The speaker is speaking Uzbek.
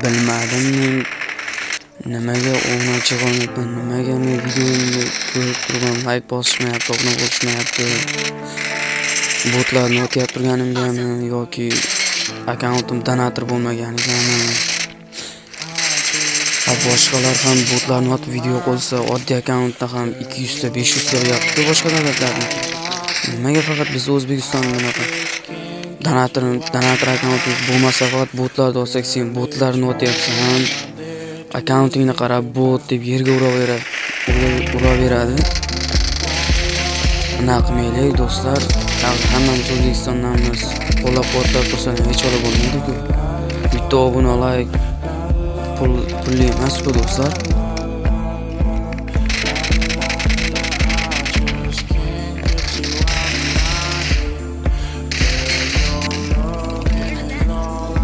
Bilmadim men nimaga o'ynachi qolmayapman, nimaga men videomni ko'rib turgan like bosishmayapti, obuna bo'lishmayapti. Botlarni o'tyap turganimgami yoki akkauntim donator bo'lmaganigami. Boshqalar ham botlarni otib video qo'ysa, oddiy akkauntda ham 200 ta, 500 ta yo'qdi boshqa davlatlarda. Nimaga faqat biz O'zbekistonda bunaqa donator akkauntimiz bo'lmasa, faqat botlarni olsak, sen botlarni otyapsan, akkauntingni qarab bot deb yerga uraveradi. Bunaqa qilmaylik do'stlar. Hammamiz O'zbekistondanmiz. Qo'llab-quvvatlab tursangiz hech ola bo'lmaydi-ku. Bitta obuna like pulli emas-ku do'stlar.